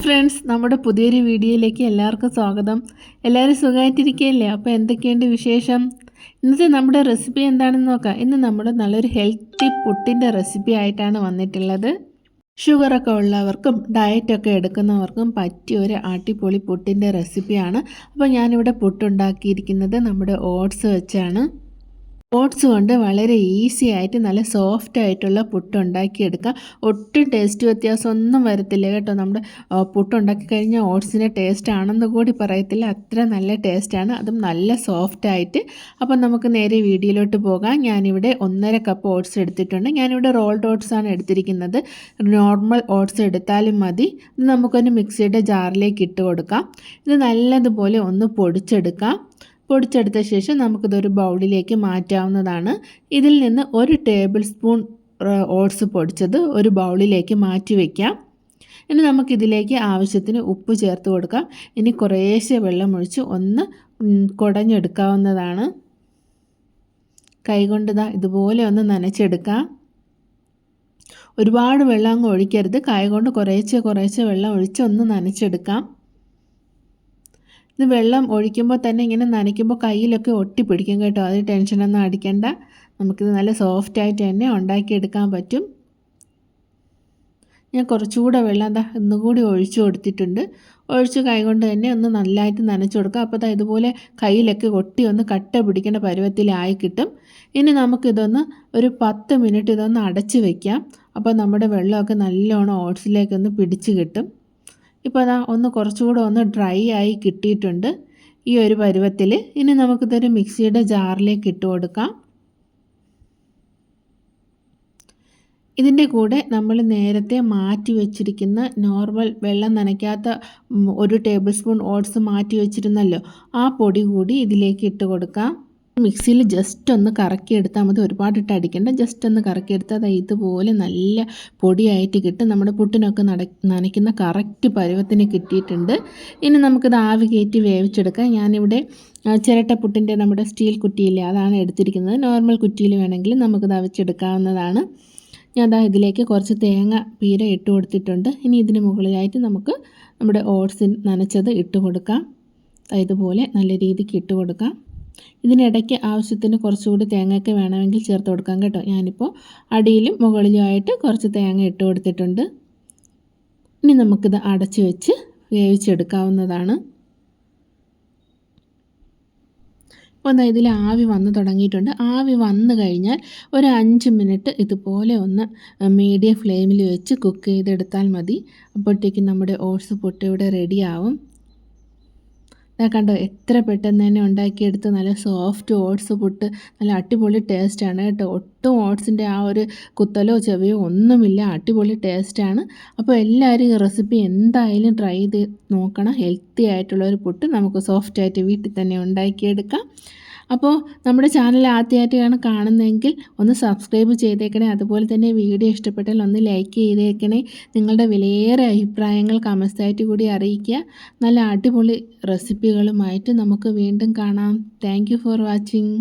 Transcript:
Friends, നമ്മുടെ പുതിയൊരു വീഡിയോയിലേക്ക് എല്ലാവർക്കും സ്വാഗതം. എല്ലാവരും സുഖമായിട്ടിരിക്കുകയല്ലേ? അപ്പോൾ എന്തൊക്കെയുണ്ട് വിശേഷം? ഇന്നത്തെ നമ്മുടെ റെസിപ്പി എന്താണെന്ന് നോക്കാം. ഇന്ന് നമ്മൾ നല്ലൊരു ഹെൽത്തി പുട്ടിൻ്റെ റെസിപ്പി ആയിട്ടാണ് വന്നിട്ടുള്ളത്. ഷുഗറൊക്കെ ഉള്ളവർക്കും ഡയറ്റൊക്കെ എടുക്കുന്നവർക്കും പറ്റിയ ഒരു അടിപൊളി പുട്ടിൻ്റെ റെസിപ്പിയാണ്. അപ്പോൾ ഞാനിവിടെ പുട്ടുണ്ടാക്കിയിരിക്കുന്നത് നമ്മുടെ ഓട്സ് വെച്ചാണ്. ഓട്സ് കൊണ്ട് വളരെ ഈസി ആയിട്ട് നല്ല സോഫ്റ്റ് ആയിട്ടുള്ള പുട്ട് ഉണ്ടാക്കിയെടുക്കാം. ഒട്ടും ടേസ്റ്റ് വ്യത്യാസമൊന്നും വരത്തില്ല കേട്ടോ. നമ്മുടെ പുട്ടുണ്ടാക്കി കഴിഞ്ഞാൽ ഓട്സിൻ്റെ ടേസ്റ്റ് ആണെന്ന് കൂടി പറയത്തില്ല, അത്ര നല്ല ടേസ്റ്റാണ്, അതും നല്ല സോഫ്റ്റ് ആയിട്ട്. അപ്പം നമുക്ക് നേരെ വീഡിയോയിലോട്ട് പോകാം. ഞാനിവിടെ 1.5 കപ്പ് ഓട്സ് എടുത്തിട്ടുണ്ട്. ഞാനിവിടെ റോൾഡ് ഓട്സ് ആണ് എടുത്തിരിക്കുന്നത്. നോർമൽ ഓട്സ് എടുത്താലും മതി. ഇത് നമുക്കൊരു മിക്സിയുടെ ജാറിലേക്ക് ഇട്ട് കൊടുക്കാം. ഇത് നല്ലതുപോലെ ഒന്ന് പൊടിച്ചെടുക്കാം. പൊടിച്ചെടുത്ത ശേഷം നമുക്കിതൊരു ബൗളിലേക്ക് മാറ്റാവുന്നതാണ്. ഇതിൽ നിന്ന് 1 ടേബിൾ സ്പൂൺ ഓട്സ് പൊടിച്ചത് ഒരു ബൗളിലേക്ക് മാറ്റി വയ്ക്കാം. ഇനി നമുക്കിതിലേക്ക് ആവശ്യത്തിന് ഉപ്പ് ചേർത്ത് കൊടുക്കാം. ഇനി കുറേശ്ശെ വെള്ളം ഒഴിച്ച് ഒന്ന് കുടഞ്ഞെടുക്കാവുന്നതാണ്. കൈകൊണ്ട് ഇതുപോലെ ഒന്ന് നനച്ചെടുക്കാം. ഒരുപാട് വെള്ളം അങ്ങ് ഒഴിക്കരുത്. കൈകൊണ്ട് കുറേശ്ശെ വെള്ളം ഒഴിച്ച് ഒന്ന് നനച്ചെടുക്കാം. ഇത് വെള്ളം ഒഴിക്കുമ്പോൾ തന്നെ ഇങ്ങനെ നനയ്ക്കുമ്പോൾ കയ്യിലൊക്കെ ഒട്ടിപ്പിടിക്കും കേട്ടോ. അത് ടെൻഷനൊന്നും അടിക്കണ്ട. നമുക്കിത് നല്ല സോഫ്റ്റായിട്ട് തന്നെ ഉണ്ടാക്കിയെടുക്കാൻ പറ്റും. ഞാൻ കുറച്ചുകൂടെ വെള്ളം ഒന്നുകൂടി ഒഴിച്ചു കൊടുത്തിട്ടുണ്ട്. ഒഴിച്ച് കൈകൊണ്ട് തന്നെ ഒന്ന് നല്ലതായിട്ട് നനച്ചു കൊടുക്കുക. അപ്പോൾ ഇതുപോലെ കയ്യിലൊക്കെ ഒട്ടി ഒന്ന് കട്ട പിടിക്കേണ്ട പരുവത്തിലായി കിട്ടും. ഇനി നമുക്കിതൊന്ന് ഒരു 10 മിനിറ്റ് ഇതൊന്ന് അടച്ച് വയ്ക്കാം. അപ്പോൾ നമ്മുടെ വെള്ളമൊക്കെ നല്ലോണം ഓട്സിലേക്കൊന്ന് പിടിച്ച് കിട്ടും. ഇപ്പോൾ ഒന്ന് കുറച്ചുകൂടെ ഒന്ന് ഡ്രൈ ആയി കിട്ടിയിട്ടുണ്ട് ഈ ഒരു പരുവത്തിൽ. ഇനി നമുക്കിതൊരു മിക്സിയുടെ ജാറിലേക്ക് ഇട്ട് കൊടുക്കാം. ഇതിൻ്റെ കൂടെ നമ്മൾ നേരത്തെ മാറ്റി വെച്ചിരിക്കുന്ന നോർമൽ വെള്ളം നനയ്ക്കാത്ത 1 ടേബിൾ സ്പൂൺ ഓട്സ് മാറ്റി വെച്ചിരുന്നല്ലോ, ആ പൊടി കൂടി ഇതിലേക്ക് ഇട്ട് കൊടുക്കാം. മിക്സിയിൽ ജസ്റ്റ് ഒന്ന് കറക്കിയെടുത്താൽ മതി, ഒരുപാട് ഇട്ട് അടിക്കേണ്ട. ജസ്റ്റ് ഒന്ന് കറക്കിയെടുത്താൽ ഇതുപോലെ നല്ല പൊടിയായിട്ട് കിട്ടും. നമ്മുടെ പുട്ടിനൊക്കെ നനയ്ക്കുന്ന കറക്റ്റ് പരുവത്തിന് കിട്ടിയിട്ടുണ്ട്. ഇനി നമുക്കിത് ആവി കയറ്റി വേവിച്ചെടുക്കാം. ഞാനിവിടെ ചിരട്ടപ്പുട്ടിൻ്റെ നമ്മുടെ സ്റ്റീൽ കുറ്റിയില്ലേ, അതാണ് എടുത്തിരിക്കുന്നത്. നോർമൽ കുറ്റിയിൽ വേണമെങ്കിൽ നമുക്കിത് അവിച്ചെടുക്കാവുന്നതാണ്. ഞാൻ ഇതിലേക്ക് കുറച്ച് തേങ്ങ പീര ഇട്ട് കൊടുത്തിട്ടുണ്ട്. ഇനി ഇതിന് മുകളിലായിട്ട് നമുക്ക് നമ്മുടെ ഓട്സ് നനച്ചത് ഇട്ട് കൊടുക്കാം. ഇതുപോലെ നല്ല രീതിക്ക് ഇട്ട് കൊടുക്കാം. ഇതിനിടയ്ക്ക് ആവശ്യത്തിന് കുറച്ചുകൂടി തേങ്ങയൊക്കെ വേണമെങ്കിൽ ചേർത്ത് കൊടുക്കാം കേട്ടോ. ഞാനിപ്പോൾ അടിയിലും മുകളിലുമായിട്ട് കുറച്ച് തേങ്ങ ഇട്ട് കൊടുത്തിട്ടുണ്ട്. ഇനി നമുക്കിത് അടച്ച് വെച്ച് വേവിച്ചെടുക്കാവുന്നതാണ്. ഇപ്പോൾ ഇതിൽ ആവി വന്ന് തുടങ്ങിയിട്ടുണ്ട്. ആവി വന്നു കഴിഞ്ഞാൽ ഒരു 5 മിനിറ്റ് ഇതുപോലെ ഒന്ന് മീഡിയം ഫ്ലെയിമിൽ വെച്ച് കുക്ക് ചെയ്തെടുത്താൽ മതി. അപ്പോഴത്തേക്കും നമ്മുടെ ഓട്സ് പുട്ട് ഇവിടെ റെഡിയാവും. കണ്ടോ, എത്ര പെട്ടെന്ന് തന്നെ ഉണ്ടാക്കിയെടുത്ത് നല്ല സോഫ്റ്റ് ഓട്സ് പുട്ട്. നല്ല അടിപൊളി ടേസ്റ്റാണ് കേട്ടോ. ഒട്ടും ഓട്സിൻ്റെ ആ ഒരു കുത്തലോ ചെവിയോ ഒന്നുമില്ല, അടിപൊളി ടേസ്റ്റാണ്. അപ്പോൾ എല്ലാവരും ഈ റെസിപ്പി എന്തായാലും ട്രൈ ചെയ്ത് നോക്കണം. ഹെൽത്തി ആയിട്ടുള്ളൊരു പുട്ട് നമുക്ക് സോഫ്റ്റായിട്ട് വീട്ടിൽ തന്നെ ഉണ്ടാക്കിയെടുക്കാം. അപ്പോൾ നമ്മുടെ ചാനൽ ആദ്യമായിട്ടാണ് കാണുന്നതെങ്കിൽ ഒന്ന് സബ്സ്ക്രൈബ് ചെയ്തേക്കണേ. അതുപോലെ തന്നെ വീഡിയോ ഇഷ്ടപ്പെട്ടാൽ ഒന്ന് ലൈക്ക് ചെയ്തേക്കണേ. നിങ്ങളുടെ വിലയേറെ അഭിപ്രായങ്ങൾ കമൻസായിട്ട് കൂടി അറിയിക്കുക. നല്ല അടിപൊളി റെസിപ്പികളുമായിട്ട് നമുക്ക് വീണ്ടും കാണാം. Thank you for watching.